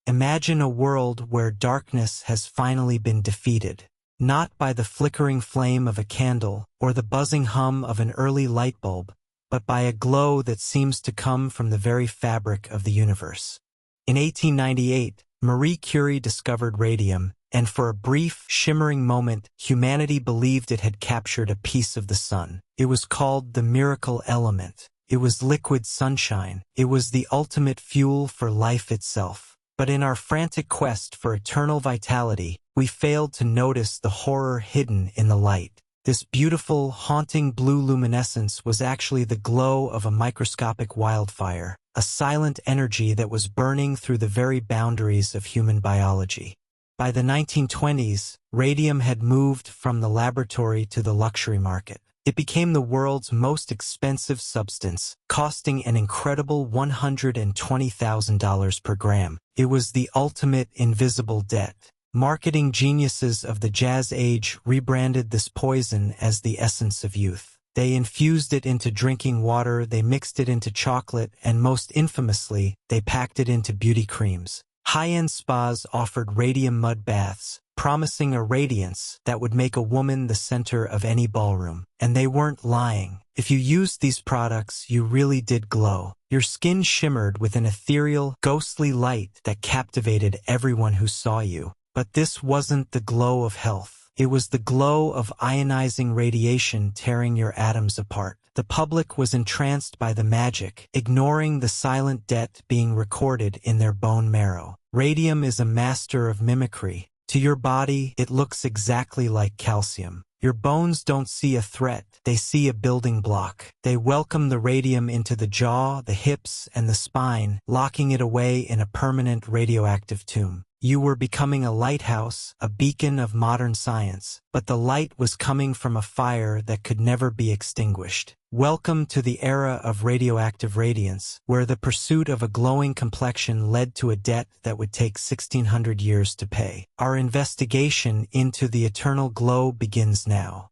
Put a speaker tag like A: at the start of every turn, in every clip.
A: Imagine a world where darkness has finally been defeated. Not by the flickering flame of a candle or the buzzing hum of an early light bulb, but by a glow that seems to come from the very fabric of the universe. In 1898, Marie Curie discovered radium, and for a brief, shimmering moment, humanity believed it had captured a piece of the sun. It was called the miracle element. It was liquid sunshine. It was the ultimate fuel for life itself. But in our frantic quest for eternal vitality, we failed to notice the horror hidden in the light. This beautiful, haunting blue luminescence was actually the glow of a microscopic wildfire, a silent energy that was burning through the very boundaries of human biology. By the 1920s, radium had moved from the laboratory to the luxury market. It became the world's most expensive substance, costing an incredible $120,000 per gram. It was the ultimate invisible debt. Marketing geniuses of the Jazz Age rebranded this poison as the essence of youth. They infused it into drinking water, they mixed it into chocolate, and most infamously, they packed it into beauty creams. High-end spas offered radium mud baths, promising a radiance that would make a woman the center of any ballroom. And they weren't lying. If you used these products, you really did glow. Your skin shimmered with an ethereal, ghostly light that captivated everyone who saw you. But this wasn't the glow of health. It was the glow of ionizing radiation tearing your atoms apart. The public was entranced by the magic, ignoring the silent debt being recorded in their bone marrow. Radium is a master of mimicry. To your body, it looks exactly like calcium. Your bones don't see a threat, they see a building block. They welcome the radium into the jaw, the hips, and the spine, locking it away in a permanent radioactive tomb. You were becoming a lighthouse, a beacon of modern science, but the light was coming from a fire that could never be extinguished. Welcome to the era of radioactive radiance, where the pursuit of a glowing complexion led to a debt that would take 1,600 years to pay. Our investigation into the eternal glow begins now.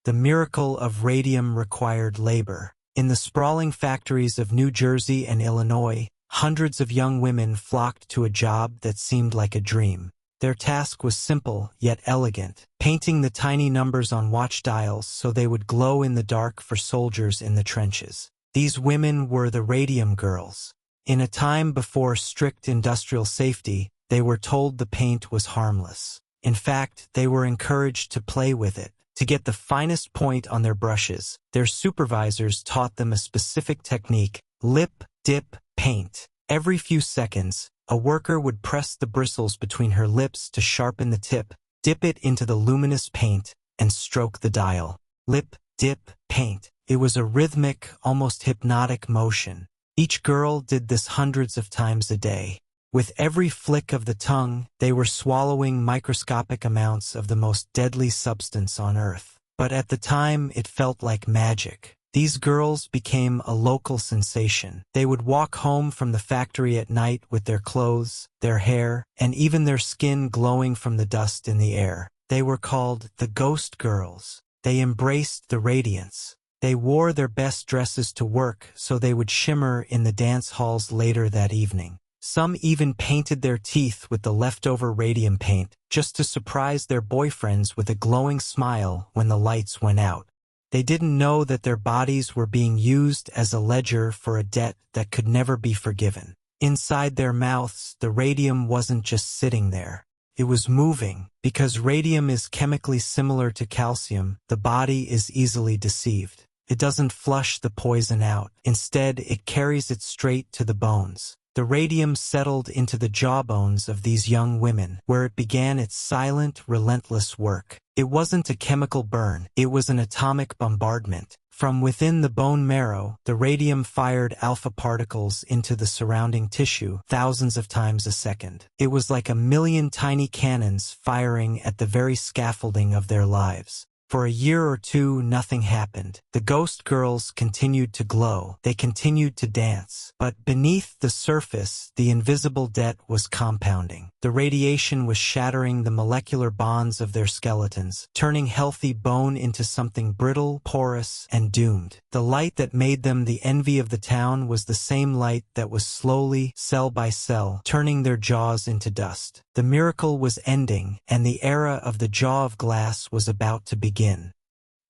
A: The miracle of radium required labor. In the sprawling factories of New Jersey and Illinois, hundreds of young women flocked to a job that seemed like a dream. Their task was simple, yet elegant, painting the tiny numbers on watch dials so they would glow in the dark for soldiers in the trenches. These women were the Radium Girls. In a time before strict industrial safety, they were told the paint was harmless. In fact, they were encouraged to play with it, to get the finest point on their brushes. Their supervisors taught them a specific technique: lip, dip, paint. Every few seconds, a worker would press the bristles between her lips to sharpen the tip, dip it into the luminous paint, and stroke the dial. Lip, dip, paint. It was a rhythmic, almost hypnotic motion. Each girl did this hundreds of times a day. With every flick of the tongue, they were swallowing microscopic amounts of the most deadly substance on Earth. But at the time, it felt like magic. These girls became a local sensation. They would walk home from the factory at night with their clothes, their hair, and even their skin glowing from the dust in the air. They were called the Ghost Girls. They embraced the radiance. They wore their best dresses to work so they would shimmer in the dance halls later that evening. Some even painted their teeth with the leftover radium paint just to surprise their boyfriends with a glowing smile when the lights went out. They didn't know that their bodies were being used as a ledger for a debt that could never be forgiven. Inside their mouths, the radium wasn't just sitting there. It was moving. Because radium is chemically similar to calcium, the body is easily deceived. It doesn't flush the poison out. Instead, it carries it straight to the bones. The radium settled into the jawbones of these young women, where it began its silent, relentless work. It wasn't a chemical burn, it was an atomic bombardment. From within the bone marrow, the radium fired alpha particles into the surrounding tissue thousands of times a second. It was like a million tiny cannons firing at the very scaffolding of their lives. For a year or two, nothing happened. The ghost girls continued to glow. They continued to dance. But beneath the surface, the invisible debt was compounding. The radiation was shattering the molecular bonds of their skeletons, turning healthy bone into something brittle, porous, and doomed. The light that made them the envy of the town was the same light that was slowly, cell by cell, turning their jaws into dust. The miracle was ending, and the era of the jaw of glass was about to begin.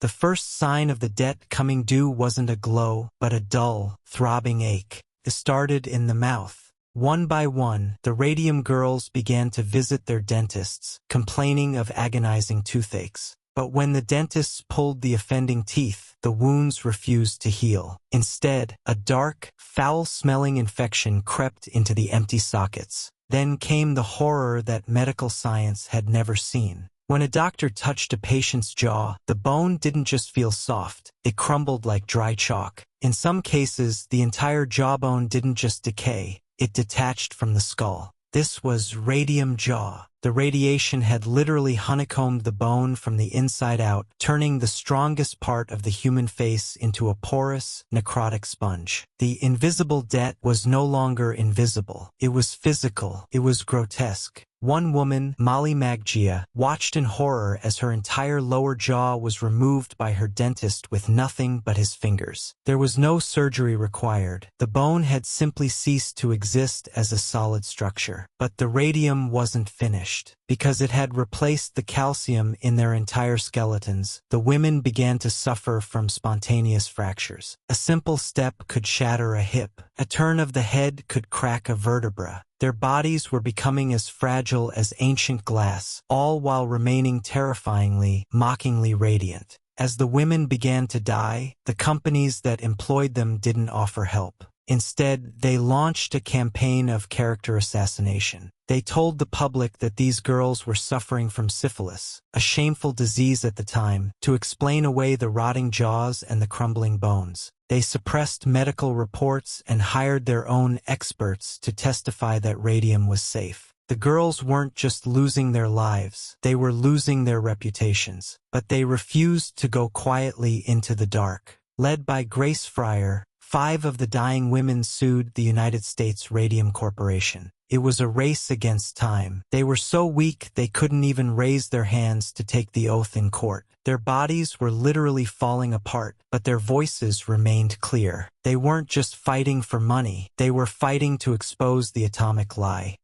A: The first sign of the debt coming due wasn't a glow, but a dull, throbbing ache. It started in the mouth. One by one, the Radium Girls began to visit their dentists, complaining of agonizing toothaches. But when the dentists pulled the offending teeth, the wounds refused to heal. Instead, a dark, foul-smelling infection crept into the empty sockets. Then came the horror that medical science had never seen. When a doctor touched a patient's jaw, the bone didn't just feel soft, it crumbled like dry chalk. In some cases, the entire jawbone didn't just decay, it detached from the skull. This was radium jaw. The radiation had literally honeycombed the bone from the inside out, turning the strongest part of the human face into a porous, necrotic sponge. The invisible debt was no longer invisible. It was physical. It was grotesque. One woman, Molly Maggia, watched in horror as her entire lower jaw was removed by her dentist with nothing but his fingers. There was no surgery required. The bone had simply ceased to exist as a solid structure. But the radium wasn't finished. Because it had replaced the calcium in their entire skeletons, the women began to suffer from spontaneous fractures. A simple step could shatter a hip. A turn of the head could crack a vertebra. Their bodies were becoming as fragile as ancient glass, all while remaining terrifyingly, mockingly radiant. As the women began to die, the companies that employed them didn't offer help. Instead, they launched a campaign of character assassination. They told the public that these girls were suffering from syphilis, a shameful disease at the time, to explain away the rotting jaws and the crumbling bones. They suppressed medical reports and hired their own experts to testify that radium was safe. The girls weren't just losing their lives, they were losing their reputations. But they refused to go quietly into the dark. Led by Grace Fryer, 5 of the dying women sued the United States Radium Corporation. It was a race against time. They were so weak they couldn't even raise their hands to take the oath in court. Their bodies were literally falling apart, but their voices remained clear. They weren't just fighting for money, they were fighting to expose the atomic lie.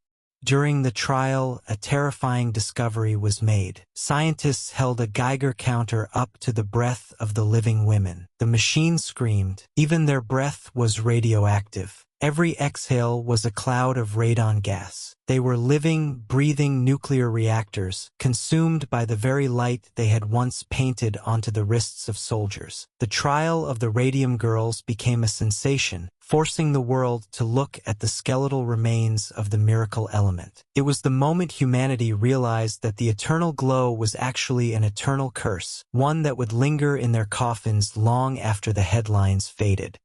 A: During the trial, a terrifying discovery was made. Scientists held a Geiger counter up to the breath of the living women. The machine screamed. Even their breath was radioactive. Every exhale was a cloud of radon gas. They were living, breathing nuclear reactors, consumed by the very light they had once painted onto the wrists of soldiers. The trial of the Radium Girls became a sensation, forcing the world to look at the skeletal remains of the miracle element. It was the moment humanity realized that the eternal glow was actually an eternal curse, one that would linger in their coffins long after the headlines faded.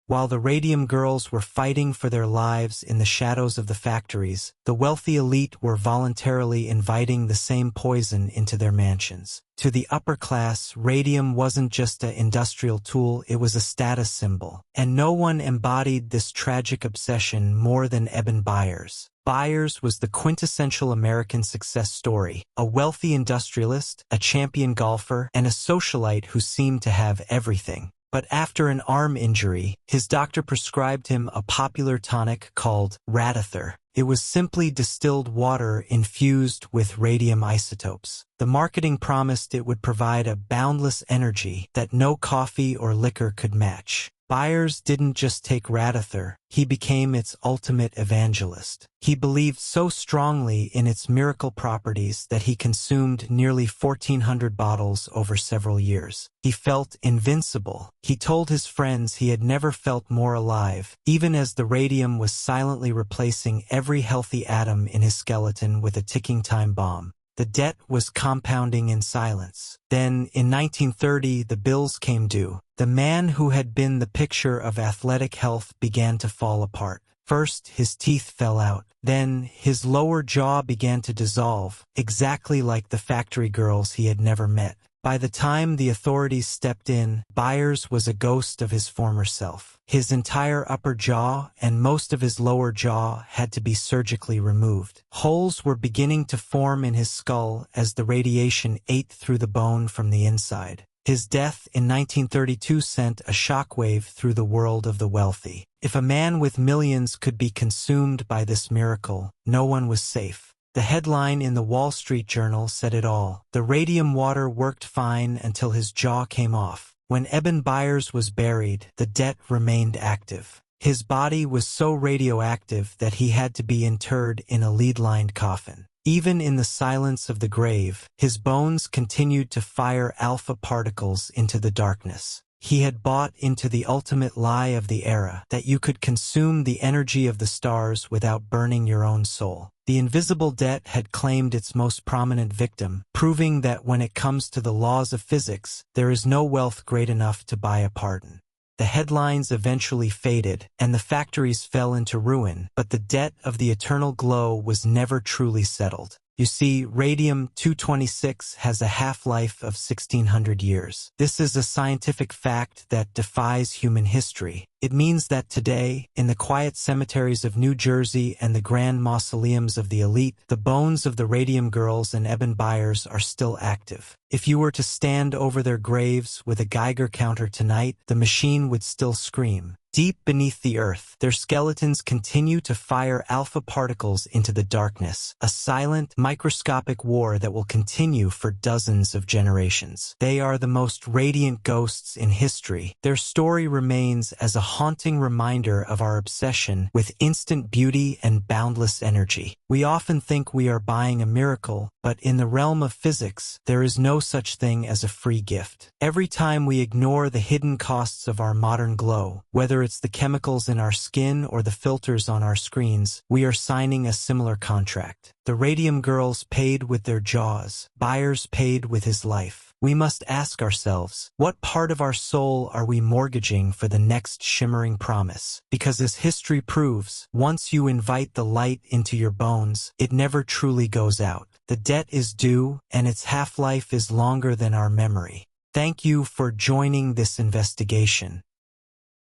A: While the Radium Girls were fighting for their lives in the shadows of the factories, the wealthy elite were voluntarily inviting the same poison into their mansions. To the upper class, radium wasn't just an industrial tool, it was a status symbol. And no one embodied this tragic obsession more than Eben Byers. Byers was the quintessential American success story, a wealthy industrialist, a champion golfer, and a socialite who seemed to have everything. But after an arm injury, his doctor prescribed him a popular tonic called Radither. It was simply distilled water infused with radium isotopes. The marketing promised it would provide a boundless energy that no coffee or liquor could match. Byers didn't just take Radither, he became its ultimate evangelist. He believed so strongly in its miracle properties that he consumed nearly 1,400 bottles over several years. He felt invincible. He told his friends he had never felt more alive, even as the radium was silently replacing every healthy atom in his skeleton with a ticking time bomb. The debt was compounding in silence. Then, in 1930, the bills came due. The man who had been the picture of athletic health began to fall apart. First, his teeth fell out. Then, his lower jaw began to dissolve, exactly like the factory girls he had never met. By the time the authorities stepped in, Byers was a ghost of his former self. His entire upper jaw and most of his lower jaw had to be surgically removed. Holes were beginning to form in his skull as the radiation ate through the bone from the inside. His death in 1932 sent a shockwave through the world of the wealthy. If a man with millions could be consumed by this miracle, no one was safe. The headline in the Wall Street Journal said it all. The radium water worked fine until his jaw came off. When Eben Byers was buried, the debt remained active. His body was so radioactive that he had to be interred in a lead-lined coffin. Even in the silence of the grave, his bones continued to fire alpha particles into the darkness. He had bought into the ultimate lie of the era, that you could consume the energy of the stars without burning your own soul. The invisible debt had claimed its most prominent victim, proving that when it comes to the laws of physics, there is no wealth great enough to buy a pardon. The headlines eventually faded, and the factories fell into ruin, but the debt of the eternal glow was never truly settled. You see, radium-226 has a half-life of 1600 years. This is a scientific fact that defies human history. It means that today, in the quiet cemeteries of New Jersey and the grand mausoleums of the elite, the bones of the Radium Girls and Eben Byers are still active. If you were to stand over their graves with a Geiger counter tonight, the machine would still scream. Deep beneath the earth, their skeletons continue to fire alpha particles into the darkness, a silent, microscopic war that will continue for dozens of generations. They are the most radiant ghosts in history. Their story remains as a haunting reminder of our obsession with instant beauty and boundless energy. We often think we are buying a miracle, but in the realm of physics, there is no such thing as a free gift. Every time we ignore the hidden costs of our modern glow, whether it's the chemicals in our skin or the filters on our screens, we are signing a similar contract. The Radium Girls paid with their jaws. Byers paid with his life. We must ask ourselves, what part of our soul are we mortgaging for the next shimmering promise? Because as history proves, once you invite the light into your bones, it never truly goes out. The debt is due, and its half-life is longer than our memory. Thank you for joining this investigation.